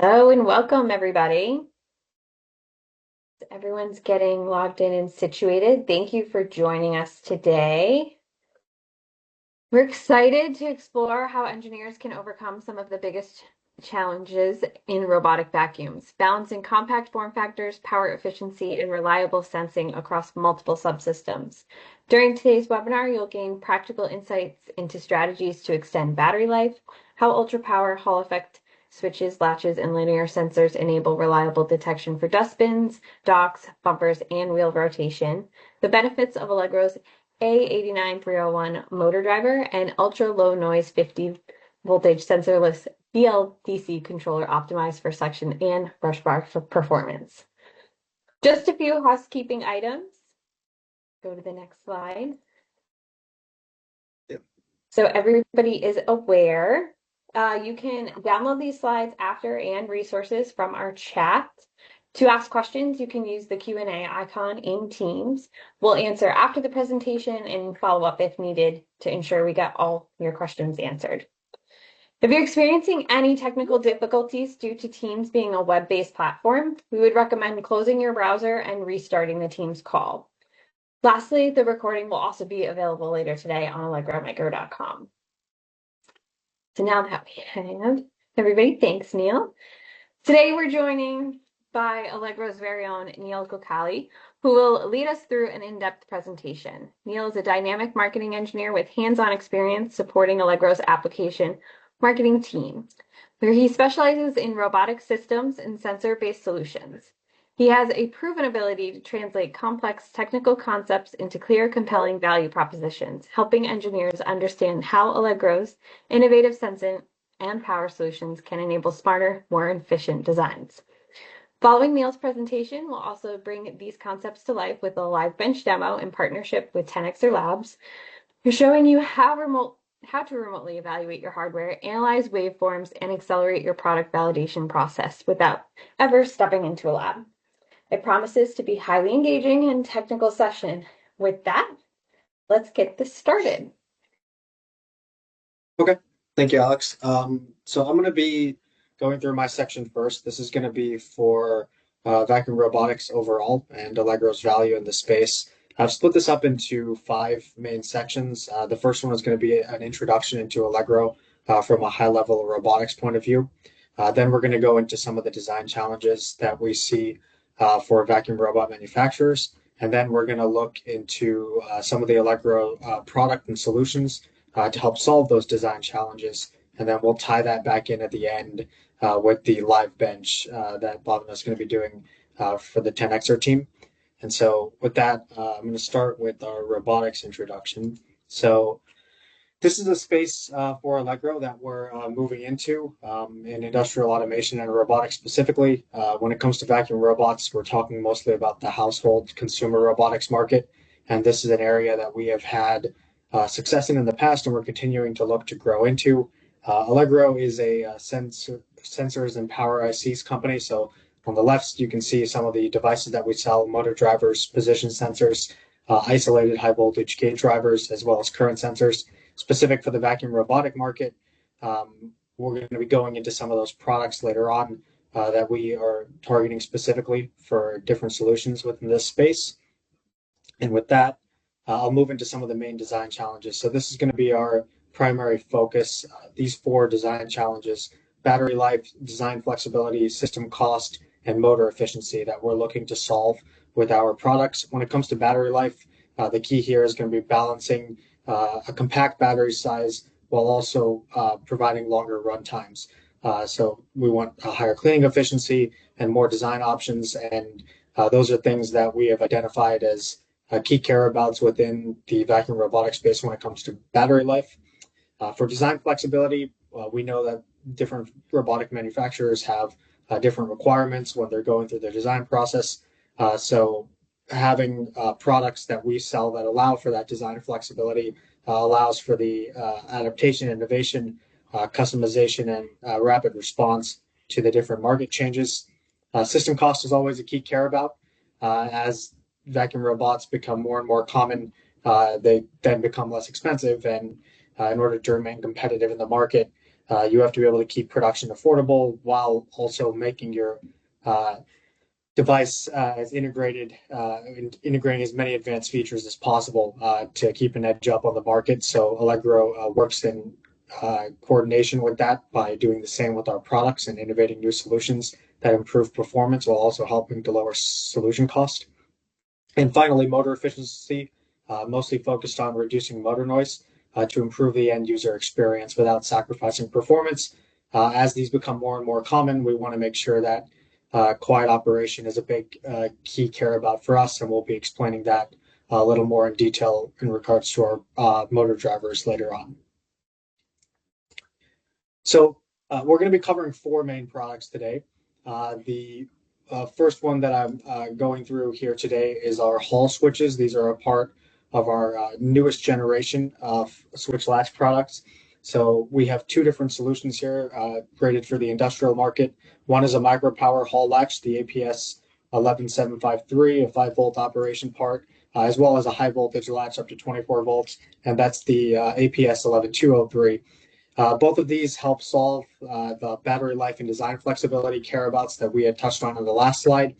Hello and welcome, everybody. Everyone's getting logged in and situated. Thank you for joining us today. We're excited to explore how engineers can overcome some of the biggest challenges in robotic vacuums, balancing compact form factors, power efficiency, and reliable sensing across multiple subsystems. During today's webinar, you'll gain practical insights into strategies to extend battery life, how ultra-power Hall effect switches, latches, and linear sensors enable reliable detection for dustbins, docks, bumpers, and wheel rotation, the benefits of Allegro's A89301 motor driver, and ultra-low noise 50 voltage sensorless BLDC controller optimized for suction and brushbar performance. Just a few housekeeping items. Go to the next slide. Yep. So everybody is aware. You can download these slides after and resources from our chat. To ask questions, you can use the Q&A icon in Teams. We'll answer after the presentation and follow up if needed to ensure we get all your questions answered. If you're experiencing any technical difficulties due to Teams being a web-based platform, we would recommend closing your browser and restarting the Teams call. Lastly, the recording will also be available later today on allegromicro.com. So now that we have everybody, thanks, Neil. Today we're joining by Allegro's very own Neil Kokali, who will lead us through an in-depth presentation. Neil is a dynamic marketing engineer with hands-on experience supporting Allegro's application marketing team, where he specializes in robotic systems and sensor-based solutions. He has a proven ability to translate complex technical concepts into clear, compelling value propositions, helping engineers understand how Allegro's innovative sensing and power solutions can enable smarter, more efficient designs. Following Neil's presentation, we'll also bring these concepts to life with a LiveBench demo in partnership with 10xer Labs. We're showing you how to remotely evaluate your hardware, analyze waveforms, and accelerate your product validation process without ever stepping into a lab. It promises to be highly engaging and technical session. With that, let's get this started. Okay, thank you, Alex. So I'm going to be going through my section first. This is going to be for vacuum robotics overall and Allegro's value in the space. I've split this up into 5 main sections. The first one is going to be an introduction into Allegro from a high-level robotics point of view. Then we're going to go into some of the design challenges that we see for vacuum robot manufacturers. And then we're going to look into some of the Allegro product and solutions to help solve those design challenges. And then we'll tie that back in at the end with the LiveBench that Bob is going to be doing for the 10xer team. And so with that, I'm going to start with our robotics introduction. So this is a space for Allegro that we're moving into in industrial automation and robotics specifically. When it comes to vacuum robots, we're talking mostly about the household consumer robotics market. And this is an area that we have had success in the past and we're continuing to look to grow into. Allegro is a sensors and power ICs company. So on the left, you can see some of the devices that we sell: motor drivers, position sensors, isolated high voltage gate drivers, as well as current sensors. Specific for the vacuum robotic market, we're going to be going into some of those products later on that we are targeting specifically for different solutions within this space. And with that, I'll move into some of the main design challenges. So this is going to be our primary focus. These 4 design challenges: battery life, design flexibility, system cost, and motor efficiency that we're looking to solve with our products. When it comes to battery life, the key here is going to be balancing a compact battery size while also providing longer run times. So we want a higher cleaning efficiency and more design options. And those are things that we have identified as key care abouts within the vacuum robotic space when it comes to battery life. For design flexibility, we know that different robotic manufacturers have different requirements when they're going through their design process. So having products that we sell that allow for that design flexibility allows for the adaptation, innovation, customization, and rapid response to the different market changes. System cost is always a key care about. As vacuum robots become more and more common, they then become less expensive. And in order to remain competitive in the market, You have to be able to keep production affordable while also making your device as integrated and integrating as many advanced features as possible to keep an edge up on the market. So Allegro works in coordination with that by doing the same with our products and innovating new solutions that improve performance while also helping to lower solution cost. And finally, motor efficiency, mostly focused on reducing motor noise to improve the end user experience without sacrificing performance. As these become more and more common, we want to make sure that quiet operation is a big key care about for us, and we'll be explaining that a little more in detail in regards to our motor drivers later on. So we're going to be covering four main products today. The first one that I'm going through here today is our Hall switches. These are a part of our newest generation of switch latch products. So we have two different solutions here rated for the industrial market. One is a micro power Hall latch, the APS 11753, a 5-volt operation part, as well as a high voltage latch up to 24 volts, and that's the APS 11203. Both of these help solve the battery life and design flexibility careabouts that we had touched on in the last slide.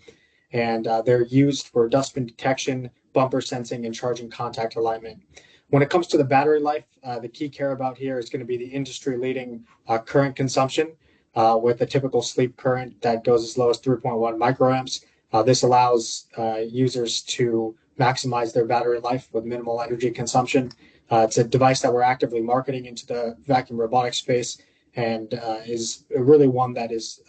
And they're used for dustbin detection, bumper sensing, and charging contact alignment. When it comes to the battery life, the key careabout here is going to be the industry-leading current consumption with a typical sleep current that goes as low as 3.1 microamps. This allows users to maximize their battery life with minimal energy consumption. It's a device that we're actively marketing into the vacuum robotic space and is really one that has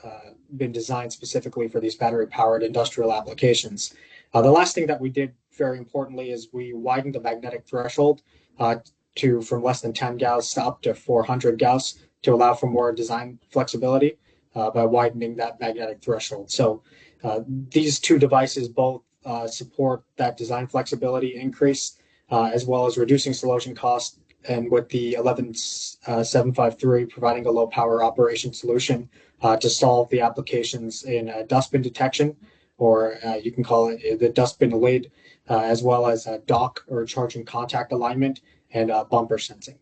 been designed specifically for these battery-powered industrial applications. The last thing that we did very importantly is we widened the magnetic threshold from less than 10 Gauss up to 400 Gauss to allow for more design flexibility by widening that magnetic threshold. So these two devices both support that design flexibility increase as well as reducing solution cost, and with the 11753 providing a low power operation solution to solve the applications in dustbin detection, or you can call it the dustbin lid, as well as dock or charging contact alignment and bumper sensing.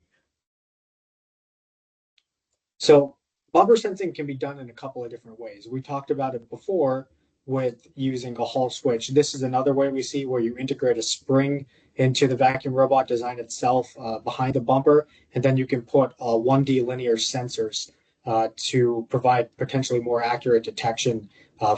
So bumper sensing can be done in a couple of different ways. We talked about it before with using a Hall switch. This is another way we see where you integrate a spring into the vacuum robot design itself behind the bumper, and then you can put 1D linear sensors to provide potentially more accurate detection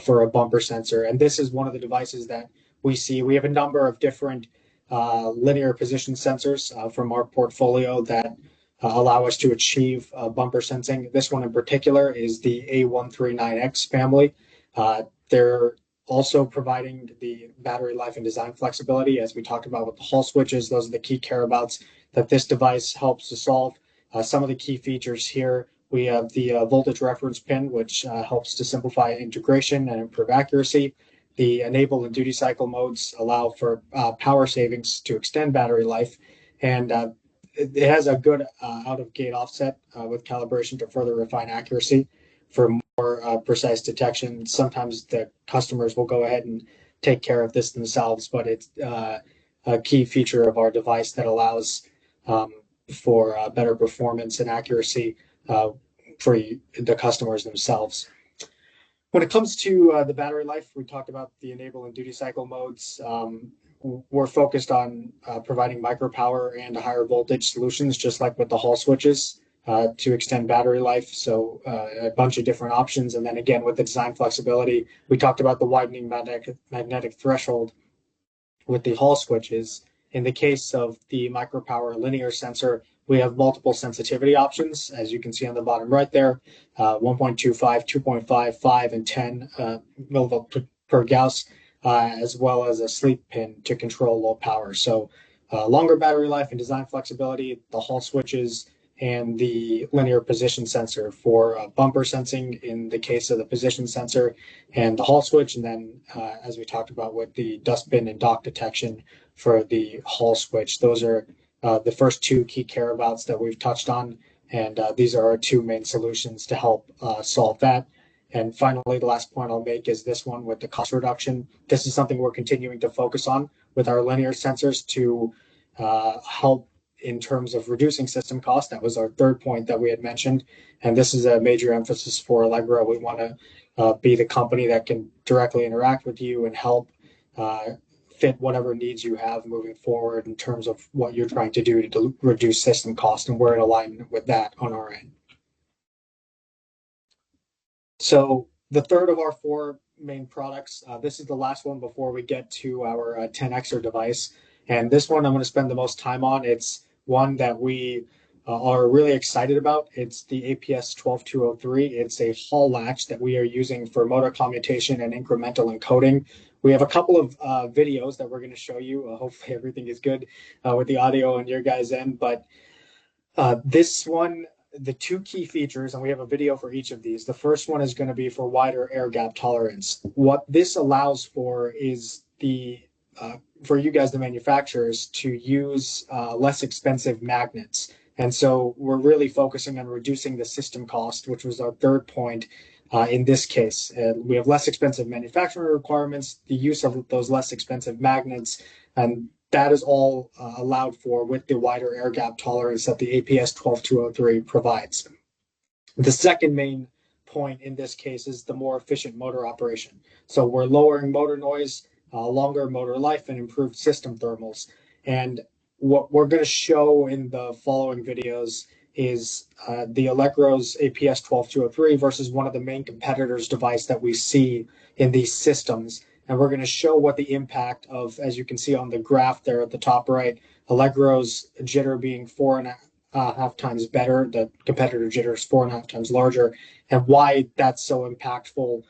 for a bumper sensor. And this is one of the devices that we see. We have a number of different linear position sensors from our portfolio that allow us to achieve bumper sensing. This one in particular is the A139X family. They're also providing the battery life and design flexibility, as we talked about with the Hall switches. Those are the key careabouts that this device helps to solve. Some of the key features here, we have the voltage reference pin, which helps to simplify integration and improve accuracy. The enable and duty cycle modes allow for power savings to extend battery life, and it has a good out-of-gate offset with calibration to further refine accuracy for more precise detection. Sometimes the customers will go ahead and take care of this themselves, but it's a key feature of our device that allows for better performance and accuracy for the customers themselves. When it comes to the battery life, we talked about the enable and duty cycle modes. We're focused on providing micro power and higher voltage solutions, just like with the Hall switches, to extend battery life. So a bunch of different options. And then again, with the design flexibility, we talked about the widening magnetic threshold with the Hall switches. In the case of the micro power linear sensor, we have multiple sensitivity options, as you can see on the bottom right there, 1.25, 2.5, 5, and 10 millivolt per Gauss, as well as a sleep pin to control low power. So longer battery life and design flexibility, the Hall switches, and the linear position sensor for bumper sensing in the case of the position sensor and the Hall switch. And then, as we talked about with the dustbin and dock detection for the Hall switch, those are the first two key careabouts that we've touched on. And these are our two main solutions to help solve that. And finally, the last point I'll make is this one with the cost reduction. This is something we're continuing to focus on with our linear sensors to help in terms of reducing system cost. That was our third point that we had mentioned. And this is a major emphasis for Allegro. We want to be the company that can directly interact with you and help fit whatever needs you have moving forward in terms of what you're trying to do to reduce system cost, and we're in alignment with that on our end. So the third of our four main products, this is the last one before we get to our 10Xer device. And this one I'm going to spend the most time on. It's one that we are really excited about. It's the APS 12203. It's a Hall latch that we are using for motor commutation and incremental encoding. We have a couple of videos that we're going to show you. Hopefully everything is good with the audio on your guys' end. But this one, the two key features, and we have a video for each of these. The first one is going to be for wider air gap tolerance. What this allows for is for you guys, the manufacturers, to use less expensive magnets. And so we're really focusing on reducing the system cost, which was our third point in this case. We have less expensive manufacturing requirements, the use of those less expensive magnets, and that is all allowed for with the wider air gap tolerance that the APS 12203 provides. The second main point in this case is the more efficient motor operation. So we're lowering motor noise, longer motor life, and improved system thermals. And what we're going to show in the following videos is the Allegro's APS 12203 versus one of the main competitors' device that we see in these systems. And we're going to show what the impact of, as you can see on the graph there at the top right, Allegro's jitter being 4.5 times better, the competitor jitter is 4.5 times larger, and why that's so impactful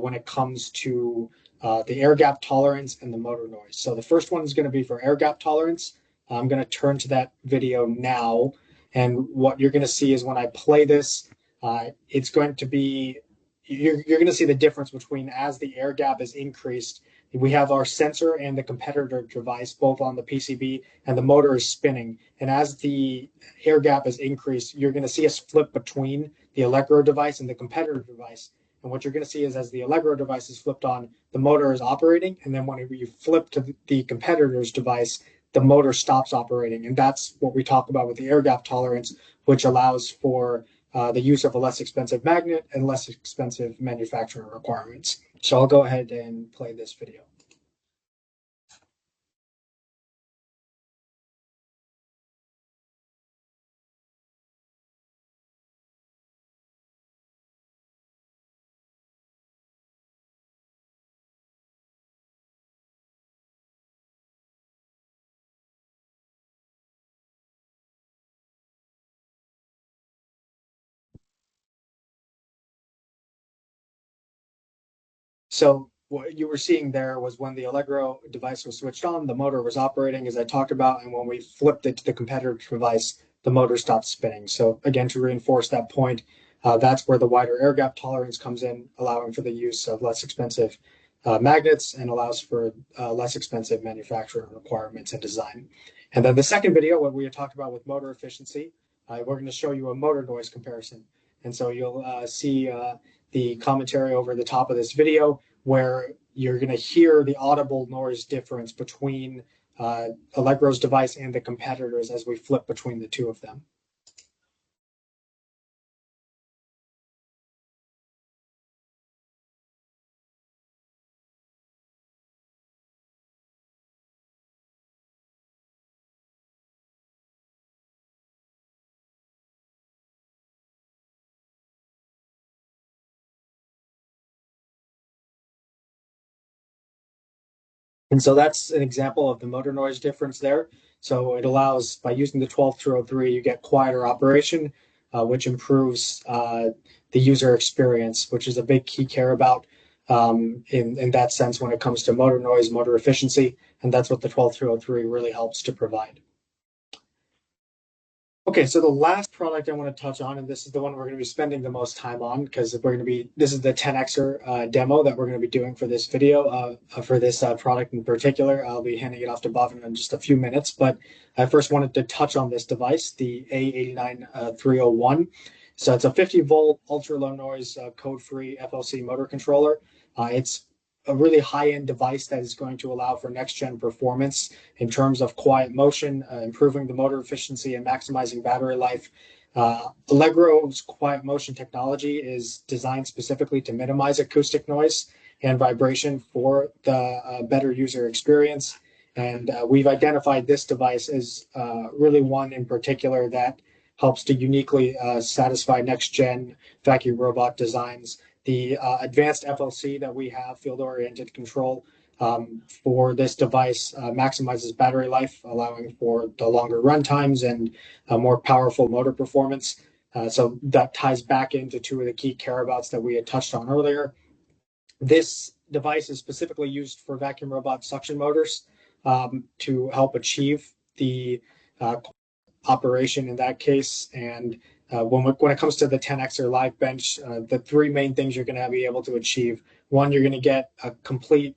when it comes to the air gap tolerance and the motor noise. So the first one is going to be for air gap tolerance. I'm going to turn to that video now, and what you're going to see is when I play this, it's going to be you're going to see the difference between as the air gap is increased. We have our sensor and the competitor device both on the PCB, and the motor is spinning. And as the air gap is increased, you're going to see us flip between the Allegro device and the competitor device. And what you're going to see is as the Allegro device is flipped on, the motor is operating. And then when you flip to the competitor's device, the motor stops operating. And that's what we talk about with the air gap tolerance, which allows for the use of a less expensive magnet and less expensive manufacturing requirements. So I'll go ahead and play this video. So what you were seeing there was when the Allegro device was switched on, the motor was operating as I talked about, and when we flipped it to the competitor device, the motor stopped spinning. So again, to reinforce that point, that's where the wider air gap tolerance comes in, allowing for the use of less expensive magnets and allows for less expensive manufacturing requirements and design. And then the second video, what we had talked about with motor efficiency, we're going to show you a motor noise comparison. And so you'll see the commentary over the top of this video, where you're going to hear the audible noise difference between Allegro's device and the competitors as we flip between the two of them. And so that's an example of the motor noise difference there. So it allows, by using the 12203, you get quieter operation, which improves the user experience, which is a big key care about in that sense when it comes to motor noise, motor efficiency. And that's what the 12203 really helps to provide. Okay, so the last product I want to touch on, and this is the one we're going to be spending the most time on because this is the 10Xer demo that we're going to be doing for this video, for this product in particular. I'll be handing it off to Bhavin in just a few minutes, but I first wanted to touch on this device, the A89301. So it's a 50-volt ultra low noise code-free FOC motor controller. It's a really high-end device that is going to allow for next-gen performance in terms of quiet motion, improving the motor efficiency and maximizing battery life. Allegro's quiet motion technology is designed specifically to minimize acoustic noise and vibration for the better user experience. And we've identified this device as really one in particular that helps to uniquely satisfy next-gen vacuum robot designs. The advanced FOC that we have, field-oriented control, for this device maximizes battery life, allowing for the longer run times and more powerful motor performance. So that ties back into two of the key care abouts that we had touched on earlier. This device is specifically used for vacuum robot suction motors to help achieve the operation in that case. And when it comes to the 10X or LiveBench, the three main things you're going to be able to achieve: one, you're going to get a complete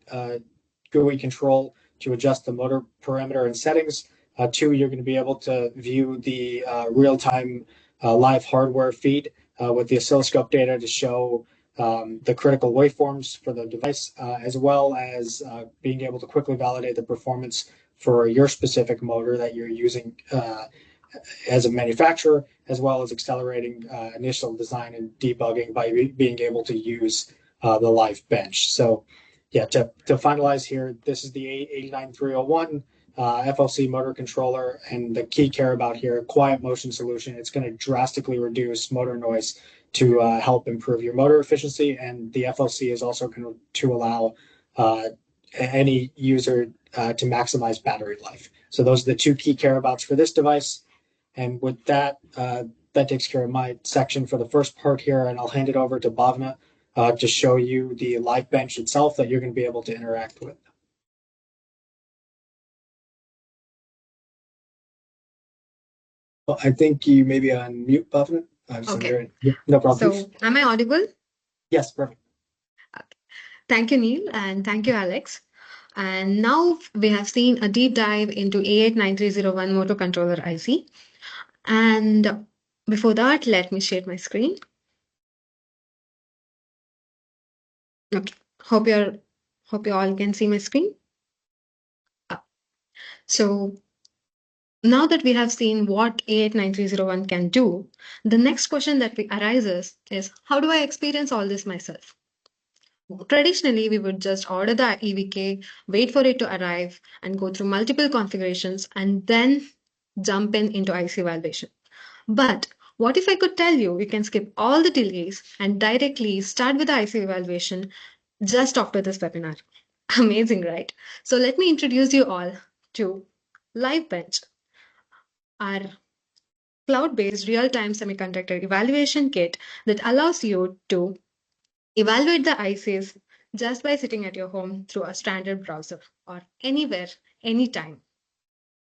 GUI control to adjust the motor parameter and settings. Two, you're going to be able to view the real-time live hardware feed with the oscilloscope data to show the critical waveforms for the device, as well as being able to quickly validate the performance for your specific motor that you're using as a manufacturer, as well as accelerating initial design and debugging by being able to use the LiveBench. So yeah, to finalize here, this is the 89301 FOC motor controller, and the key care about here, quiet motion solution. It's going to drastically reduce motor noise to help improve your motor efficiency, and the FOC is also going to allow any user to maximize battery life. So those are the two key care abouts for this device. And with that, that takes care of my section for the first part here, and I'll hand it over to Bhavna to show you the LiveBench itself that you're going to be able to interact with. Well, I think you may be on mute, Bhavna. Okay. No problem. So, am I audible? Yes, perfect. Thank you, Neil, and thank you, Alex. And now we have seen a deep dive into A89301 motor controller IC. And before that, let me share my screen. Okay. Hope you all can see my screen. So now that we have seen what A89301 can do, the next question that arises is, how do I experience all this myself? Traditionally, we would just order the EVK, wait for it to arrive, and go through multiple configurations and then jump into IC validation. But what if I could tell you we can skip all the delays and directly start with the IC evaluation just after this webinar? Amazing, right? So let me introduce you all to LiveBench, our cloud-based real-time semiconductor evaluation kit that allows you to evaluate the ICs just by sitting at your home through a standard browser or anywhere, anytime.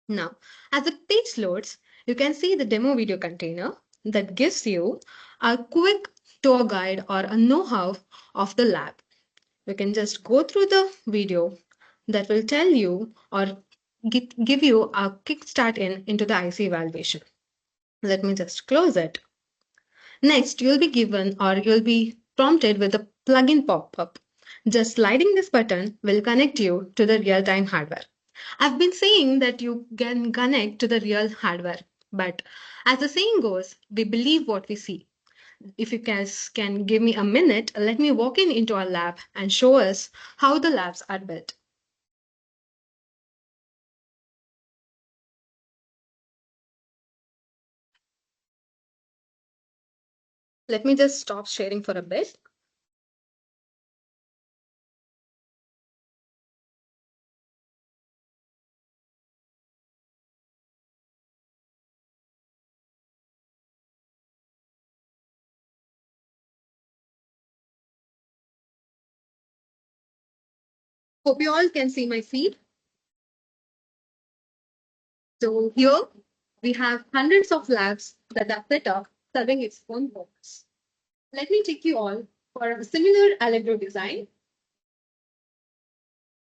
Now, as the page loads, you can see the demo video container that gives you a quick tour guide or a know-how of the lab. You can just go through the video that will tell you or give you a kickstart into the IC evaluation. Let me just close it. Next, you'll be given or you'll be prompted with a plugin pop-up. Just sliding this button will connect you to the real-time hardware. I've been saying that you can connect to the real hardware, but as the saying goes, we believe what we see. If you guys can give me a minute, let me walk into our lab and show us how the labs are built. Let me just stop sharing for a bit. Hope you all can see my feed. So here we have hundreds of labs that are set up serving its own purpose. Let me take you all for a similar Allegro design.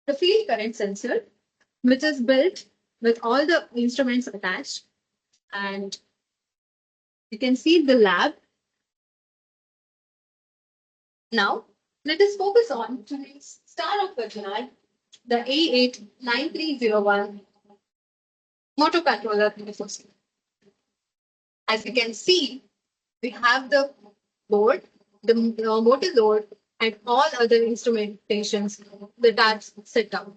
The field current sensor, which is built with all the instruments attached, and you can see the lab. Now, let us focus on today's star of the tonight, the A89301 motor controller FOC. As you can see, we have the board, the motor load, and all other instrumentations that are set up.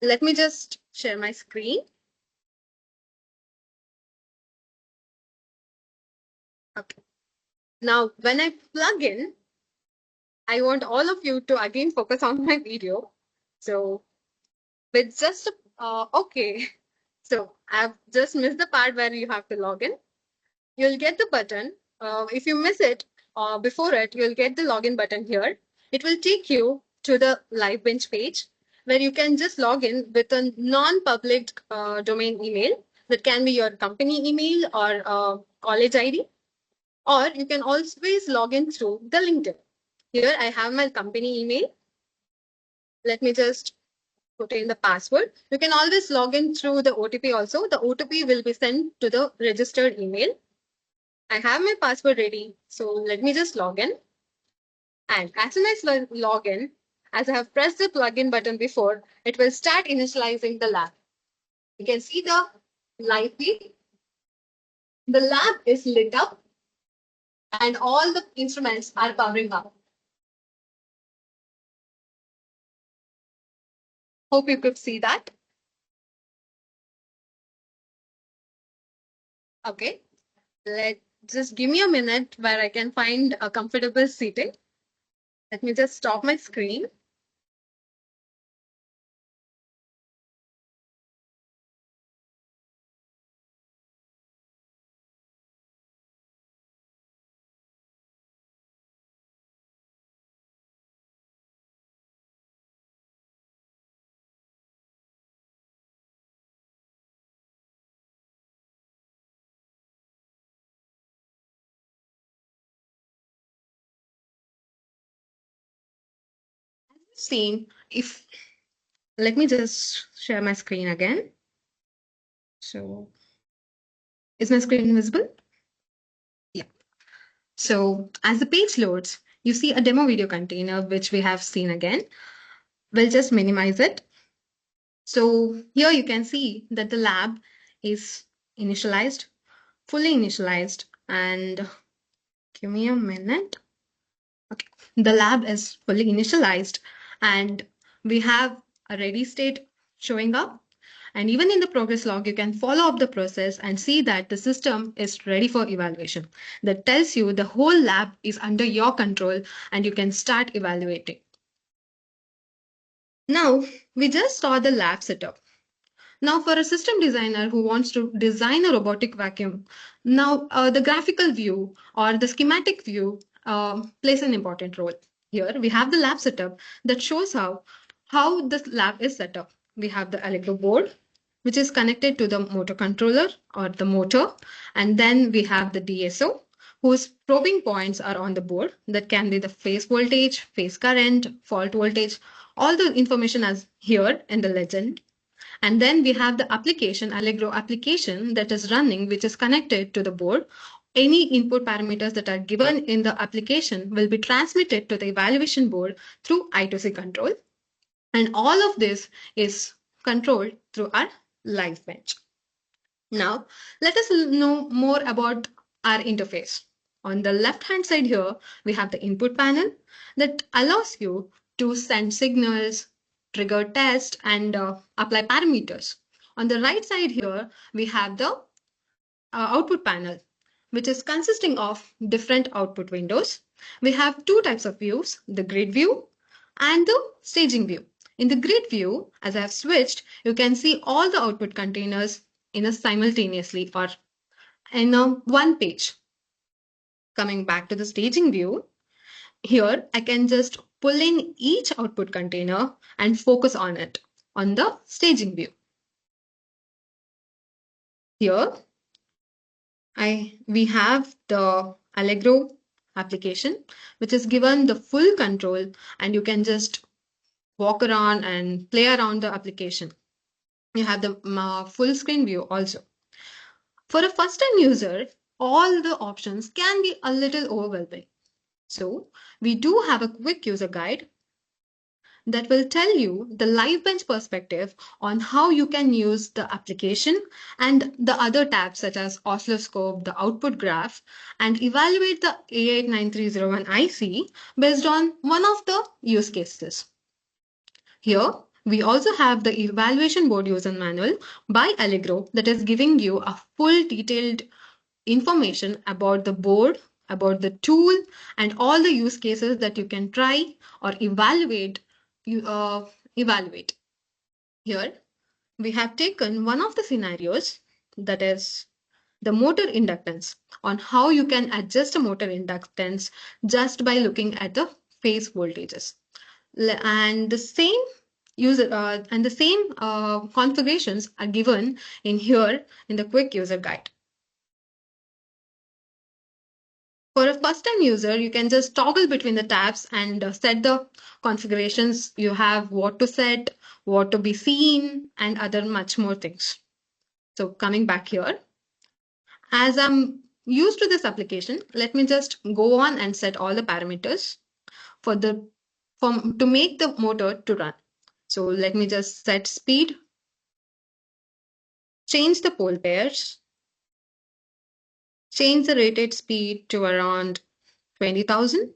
Let me just share my screen. Okay. Now, when I plug in, I want all of you to again focus on my video. So, with just okay. So I've just missed the part where you have to log in. You'll get the button. If you miss it before it, you'll get the login button here. It will take you to the LiveBench page where you can just log in with a non-public domain email. That can be your company email or college ID, or you can always log in through the LinkedIn. Here I have my company email. Let me just put in the password. You can always log in through the OTP also. The OTP will be sent to the registered email. I have my password ready. So let me just log in. And as soon as I log in, as I have pressed the plugin button before, it will start initializing the lab. You can see the live feed. The lab is lit up and all the instruments are powering up. Hope you could see that. Okay. Just give me a minute where I can find a comfortable seating. Let me just stop my screen. Seen if let me just share my screen again. So is my screen visible? Yeah. So as the page loads, you see a demo video container, which we have seen again. We'll just minimize it. So here you can see that the lab is initialized, fully initialized, and give me a minute. Okay. The lab is fully initialized and we have a ready state showing up. And even in the progress log, you can follow up the process and see that the system is ready for evaluation. That tells you the whole lab is under your control and you can start evaluating. Now, we just saw the lab setup. Now, for a system designer who wants to design a robotic vacuum, now the graphical view or the schematic view plays an important role. Here, we have the lab setup that shows how the lab is set up. We have the Allegro board, which is connected to the motor controller or the motor. And then we have the DSO, whose probing points are on the board. That can be the phase voltage, phase current, fault voltage, all the information as here in the legend. And then we have the application, Allegro application that is running, which is connected to the board. Any input parameters that are given in the application will be transmitted to the evaluation board through I2C control. And all of this is controlled through our LiveBench. Now, let us know more about our interface. On the left-hand side here, we have the input panel that allows you to send signals, trigger test, and apply parameters. On the right side here, we have the output panel, which is consisting of different output windows. We have two types of views, the grid view and the staging view. In the grid view, as I have switched, you can see all the output containers in a simultaneously or in a one page. Coming back to the staging view, here I can just pull in each output container and focus on it on the staging view. Here, we have the Allegro application, which is given the full control and you can just walk around and play around the application. You have the full screen view also. For a first-time user, all the options can be a little overwhelming. So we do have a quick user guide that will tell you the LiveBench perspective on how you can use the application and the other tabs such as oscilloscope, the output graph, and evaluate the A89301 IC based on one of the use cases. Here, we also have the evaluation board user manual by Allegro that is giving you a full detailed information about the board, about the tool, and all the use cases that you can try or evaluate. Here, we have taken one of the scenarios, that is the motor inductance, on how you can adjust a motor inductance just by looking at the phase voltages. And the same configurations are given in here in the quick user guide. For a first-time user, you can just toggle between the tabs and set the configurations. You have what to set, what to be seen, and other much more things. So coming back here, as I'm used to this application, let me just go on and set all the parameters to make the motor to run. So let me just set speed, change the pole pairs, change the rated speed to around 20,000,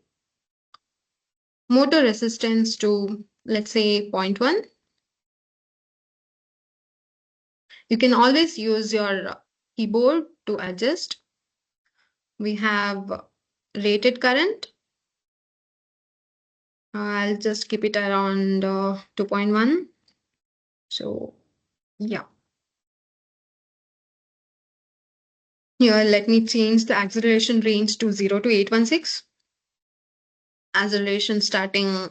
motor resistance to, let's say, 0.1. You can always use your keyboard to adjust. We have rated current. I'll just keep it around 2.1. So yeah. Here, let me change the acceleration range to 0 to 816. Acceleration starting,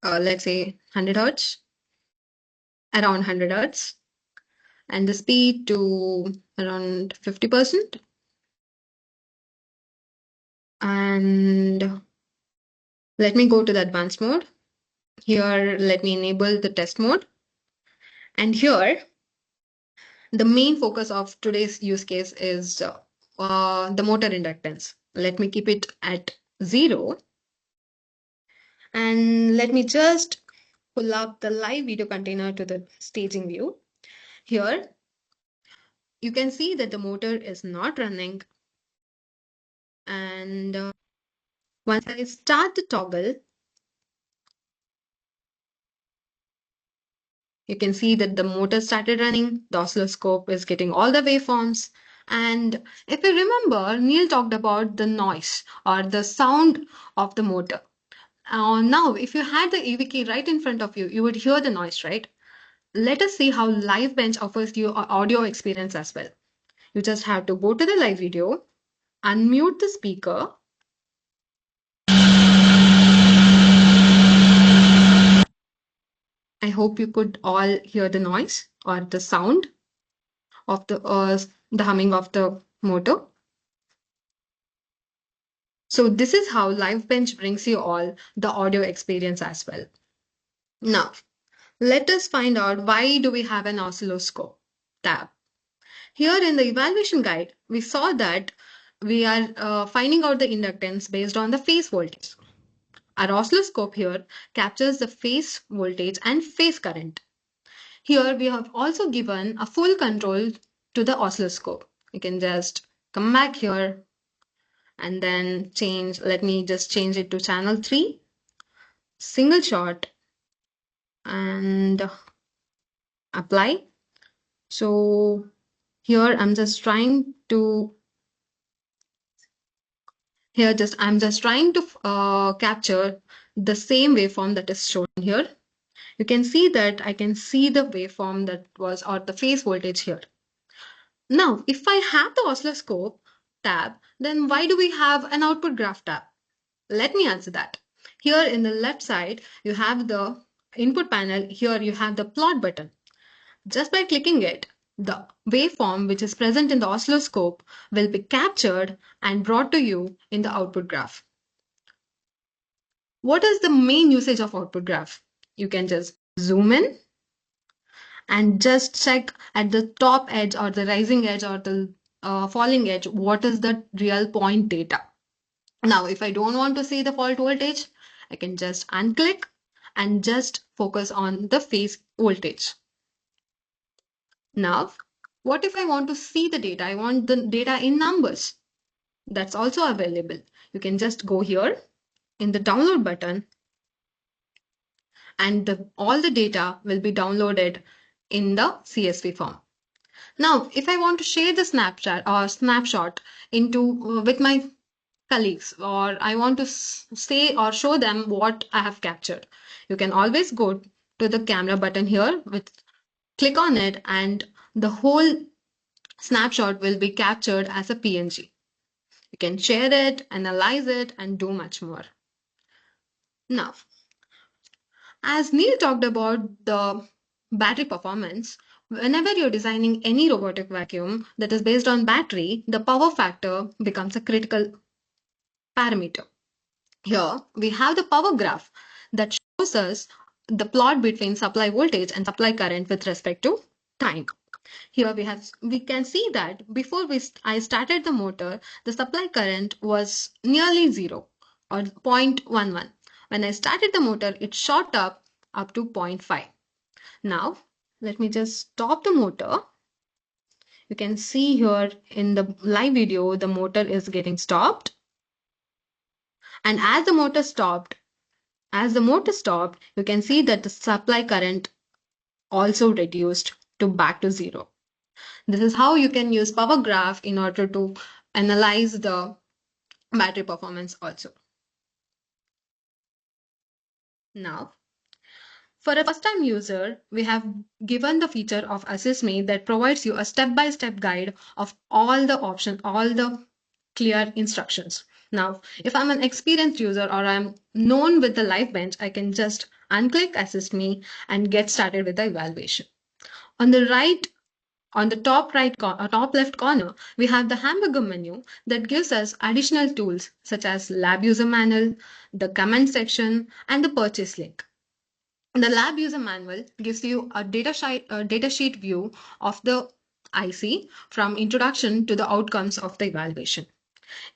let's say, 100 hertz, around 100 hertz. And the speed to around 50%. And let me go to the advanced mode. Here, let me enable the test mode. And here, the main focus of today's use case is the motor inductance. Let me keep it at 0. And let me just pull up the live video container to the staging view. Here, you can see that the motor is not running. And once I start the toggle, you can see that the motor started running, the oscilloscope is getting all the waveforms. And if you remember, Neil talked about the noise or the sound of the motor. Now, if you had the AV key right in front of you, you would hear the noise, right? Let us see how LiveBench offers you an audio experience as well. You just have to go to the live video, unmute the speaker. I hope you could all hear the noise or the sound of the humming of the motor. So this is how LiveBench brings you all the audio experience as well. Now, let us find out why do we have an oscilloscope tab. Here in the evaluation guide, we saw that we are finding out the inductance based on the phase voltage. Our oscilloscope here captures the phase voltage and phase current. Here we have also given a full control to the oscilloscope. You can just come back here and then change. Let me just change it to channel 3, single shot, and apply. So here I'm just trying to capture the same waveform that is shown here. You can see that I can see the waveform that was, or the phase voltage here. Now, if I have the oscilloscope tab, then why do we have an output graph tab? Let me answer that. Here in the left side, you have the input panel. Here you have the plot button. Just by clicking it, the waveform which is present in the oscilloscope will be captured and brought to you in the output graph. What is the main usage of output graph? You can just zoom in and just check at the top edge or the rising edge or the falling edge, what is the real point data. Now, if I don't want to see the fault voltage, I can just unclick and just focus on the phase voltage. Now, what if I want to see the data? I want the data in numbers. That's also available. You can just go here in the download button, and all the data will be downloaded in the CSV form. Now, if I want to share the snapshot into with my colleagues, or I want to say or show them what I have captured, you can always go to the camera button here, click on it, and the whole snapshot will be captured as a PNG. You can share it, analyze it, and do much more. Now, as Neil talked about the battery performance, whenever you're designing any robotic vacuum that is based on battery, the power factor becomes a critical parameter. Here we have the power graph that shows us the plot between supply voltage and supply current with respect to time. Here we can see that before I started the motor, the supply current was nearly 0 or 0.11. When I started the motor, it shot up to 0.5. Now, let me just stop the motor. You can see here in the live video, the motor is getting stopped. And as the motor stopped, you can see that the supply current also reduced to back to 0. This is how you can use power graph in order to analyze the battery performance also. Now, for a first-time user, we have given the feature of Assist Me that provides you a step-by-step guide of all the options, all the clear instructions. Now, if I'm an experienced user or I'm known with the LiveBench, I can just unclick Assist Me and get started with the evaluation. On the right, on the top left corner, we have the hamburger menu that gives us additional tools such as lab user manual, the comment section, and the purchase link. The lab user manual gives you a data sheet view of the IC from introduction to the outcomes of the evaluation.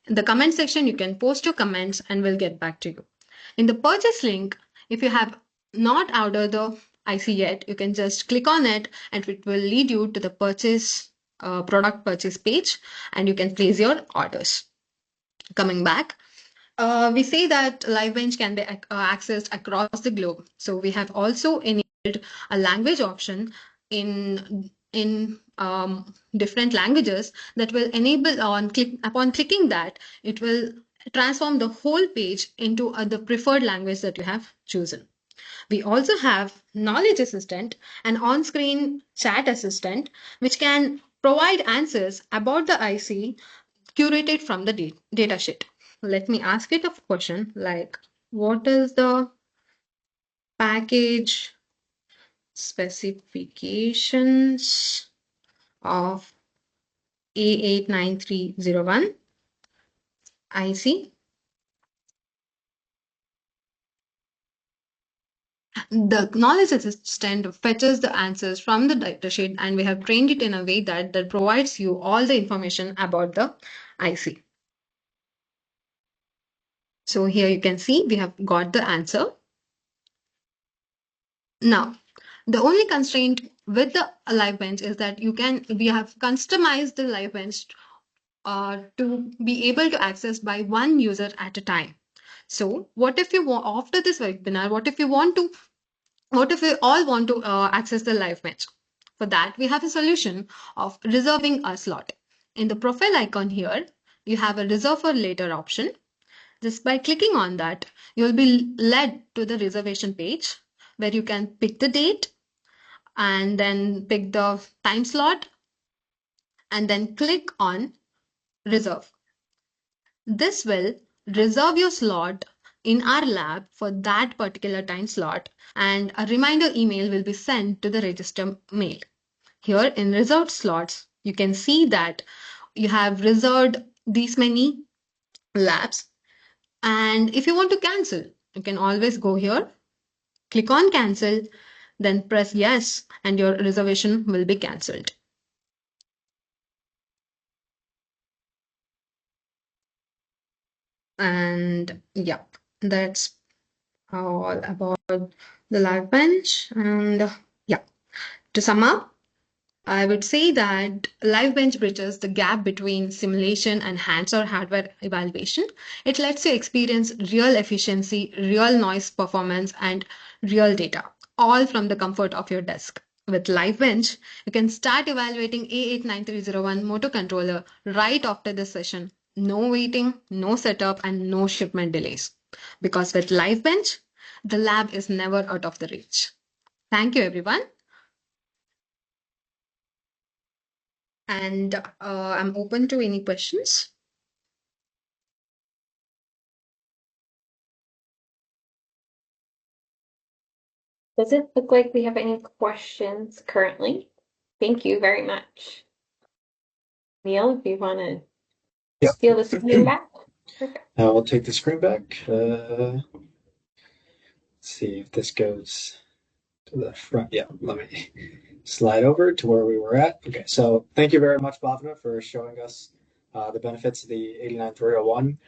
In the comment section, you can post your comments and we'll get back to you. In the purchase link, if you have not ordered the IC yet, you can just click on it and it will lead you to the product purchase page, and you can place your orders. Coming back, we say that LiveBench can be accessed across the globe. So we have also enabled a language option in different languages that will enable upon clicking that, it will transform the whole page into the preferred language that you have chosen. We also have Knowledge Assistant, an on-screen chat assistant, which can provide answers about the IC curated from the datasheet. Let me ask it a question like, what is the package specifications of A89301 IC? The knowledge assistant fetches the answers from the datasheet, and we have trained it in a way that provides you all the information about the IC. So here you can see we have got the answer. Now, the only constraint with the LiveBench is that we have customized the LiveBench to be able to access by one user at a time. So what if you want, after this webinar, what if we all want to access the LiveBench? For that, we have a solution of reserving a slot. In the profile icon here, you have a reserve for later option. Just by clicking on that, you'll be led to the reservation page where you can pick the date and then pick the time slot and then click on reserve. This will reserve your slot in our lab for that particular time slot, and a reminder email will be sent to the register mail. Here in reserved slots, you can see that you have reserved these many labs. And if you want to cancel, you can always go here, click on cancel, then press yes, and your reservation will be cancelled. And yeah, that's all about the LiveBench. And yeah, to sum up, I would say that LiveBench bridges the gap between simulation and hands-on hardware evaluation. It lets you experience real efficiency, real noise performance, and real data, all from the comfort of your desk. With LiveBench, you can start evaluating A89301 motor controller right after the session. No waiting, no setup, and no shipment delays. Because with LiveBench, the lab is never out of the reach. Thank you, everyone. And I'm open to any questions. Doesn't look like we have any questions currently. Thank you very much. Neil, if you want to Yep. steal the screen back. Perfect. We'll take the screen back. Let's see if this goes to the front. Yeah, let me slide over to where we were at. Okay, so thank you very much, Bhavna, for showing us the benefits of the 89301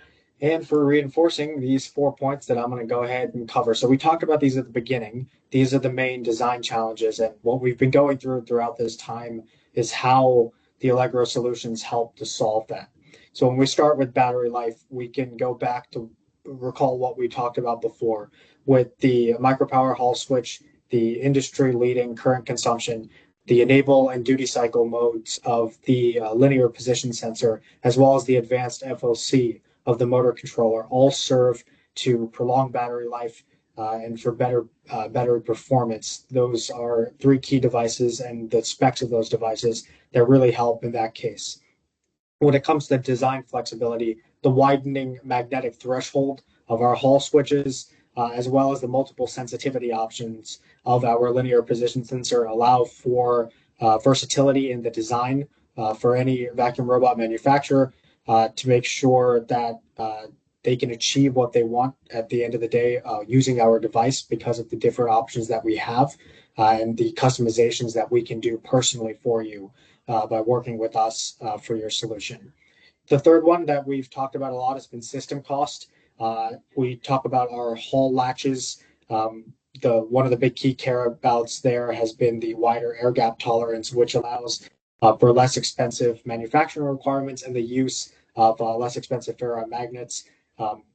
and for reinforcing these 4 points that I'm going to go ahead and cover. So we talked about these at the beginning. These are the main design challenges, and what we've been going through throughout this time is how the Allegro solutions help to solve that. So when we start with battery life, we can go back to recall what we talked about before with the micropower Hall switch, the industry leading current consumption, the enable and duty cycle modes of the linear position sensor, as well as the advanced FOC of the motor controller, all serve to prolong battery life and for better battery performance. Those are three key devices and the specs of those devices that really help in that case. When it comes to design flexibility, the widening magnetic threshold of our Hall switches, as well as the multiple sensitivity options of our linear position sensor, allow for versatility in the design for any vacuum robot manufacturer to make sure that they can achieve what they want at the end of the day using our device because of the different options that we have and the customizations that we can do personally for you by working with us for your solution. The third one that we've talked about a lot has been system cost. We talk about our Hall latches. The one of the big key care abouts there has been the wider air gap tolerance, which allows for less expensive manufacturing requirements and the use of less expensive ferromagnets.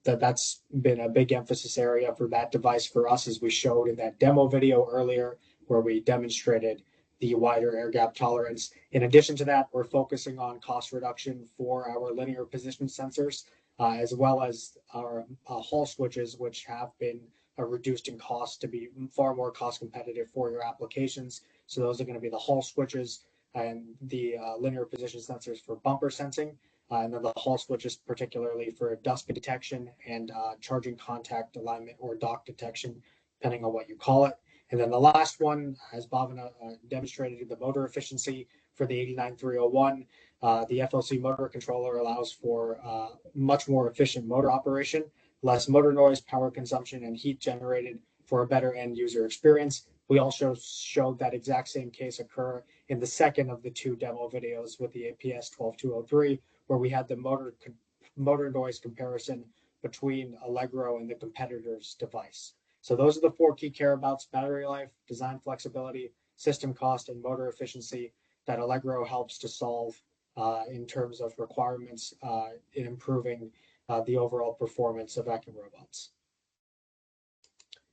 That's been a big emphasis area for that device for us, as we showed in that demo video earlier, where we demonstrated the wider air gap tolerance. In addition to that, we're focusing on cost reduction for our linear position sensors, as well as our Hall switches, which have been reduced in cost to be far more cost competitive for your applications. So those are going to be the Hall switches and the linear position sensors for bumper sensing, and then the Hall switches particularly for dustbin detection and charging contact alignment or dock detection, depending on what you call it. And then the last one, as Bhavana demonstrated, the motor efficiency for the 89301. The FOC motor controller allows for much more efficient motor operation, less motor noise, power consumption, and heat generated for a better end user experience. We also showed that exact same case occur in the second of the two demo videos with the APS 12203, where we had the motor noise comparison between Allegro and the competitor's device. So those are the four key care abouts: battery life, design flexibility, system cost, and motor efficiency that Allegro helps to solve in terms of requirements in improving the overall performance of vacuum robots.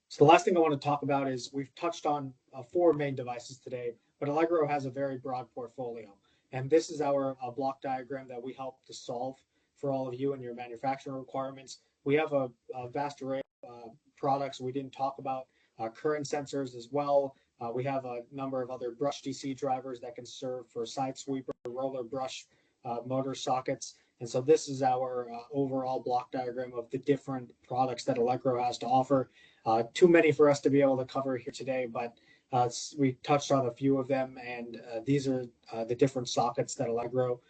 So the last thing I want to talk about is we've touched on four main devices today, but Allegro has a very broad portfolio. And this is our block diagram that we help to solve for all of you and your manufacturing requirements. We have a vast array of products. We didn't talk about current sensors as well. We have a number of other brush DC drivers that can serve for side sweeper, roller brush motor sockets. And so this is our overall block diagram of the different products that Allegro has to offer. Too many for us to be able to cover here today, but we touched on a few of them, and these are the different sockets that Allegro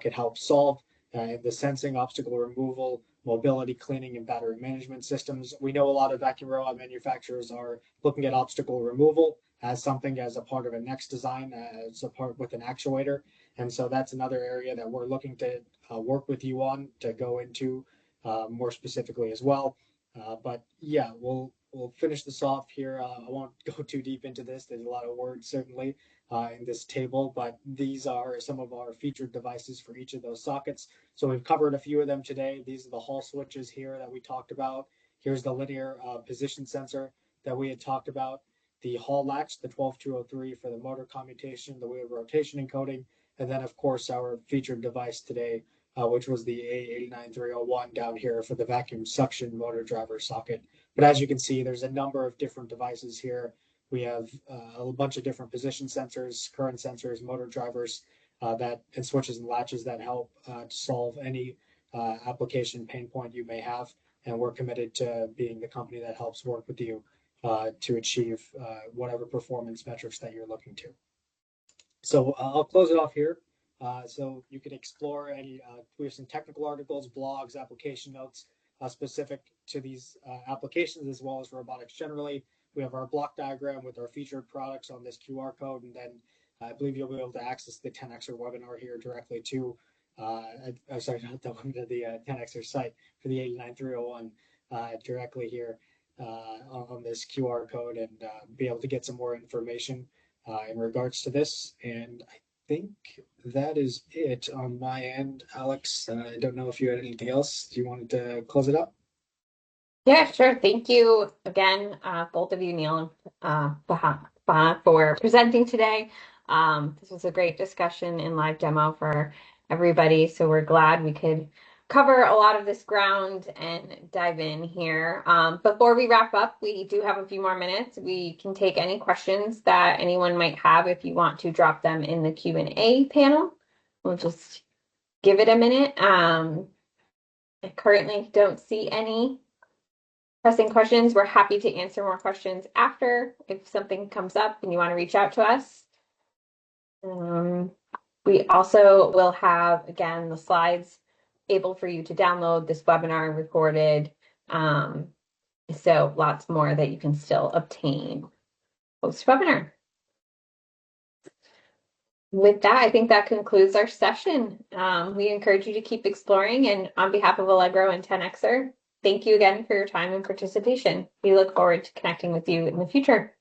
can help solve. The sensing, obstacle removal, mobility cleaning, and battery management systems. We know a lot of vacuum robot manufacturers are looking at obstacle removal as something as a part of a next design, as a part with an actuator. And so that's another area that we're looking to work with you on to go into more specifically as well. But yeah, we'll finish this off here. I won't go too deep into this. There's a lot of words certainly in this table, but these are some of our featured devices for each of those sockets. So we've covered a few of them today. These are the Hall switches here that we talked about. Here's the linear position sensor that we had talked about. The Hall latch, the 12203 for the motor commutation, the wheel rotation encoding, and then of course our featured device today, which was the A89301 down here for the vacuum suction motor driver socket. But as you can see, there's a number of different devices here. We have a bunch of different position sensors, current sensors, motor drivers, and switches and latches that help to solve any application pain point you may have. And we're committed to being the company that helps work with you to achieve whatever performance metrics that you're looking to. So I'll close it off here. So you can explore any, we have some technical articles, blogs, application notes specific to these applications as well as robotics generally. We have our block diagram with our featured products on this QR code, and then I believe you'll be able to access the 10Xer webinar here directly to, sorry, not the one, to the 10Xer site for the 89301 directly here on this QR code, and be able to get some more information in regards to this. And I think that is it on my end. Alex, I don't know if you had anything else. Do you want to close it up? Yeah, sure. Thank you again, both of you, Neil and Baha, for presenting today. This was a great discussion and live demo for everybody. So we're glad we could cover a lot of this ground and dive in here. Before we wrap up, we do have a few more minutes. We can take any questions that anyone might have if you want to drop them in the Q&A panel. We'll just give it a minute. I currently don't see any pressing questions. We're happy to answer more questions after if something comes up and you want to reach out to us. We also will have, again, the slides able for you to download, this webinar recorded. So lots more that you can still obtain post-webinar. With that, I think that concludes our session. We encourage you to keep exploring, and on behalf of Allegro and 10Xer, thank you again for your time and participation. We look forward to connecting with you in the future.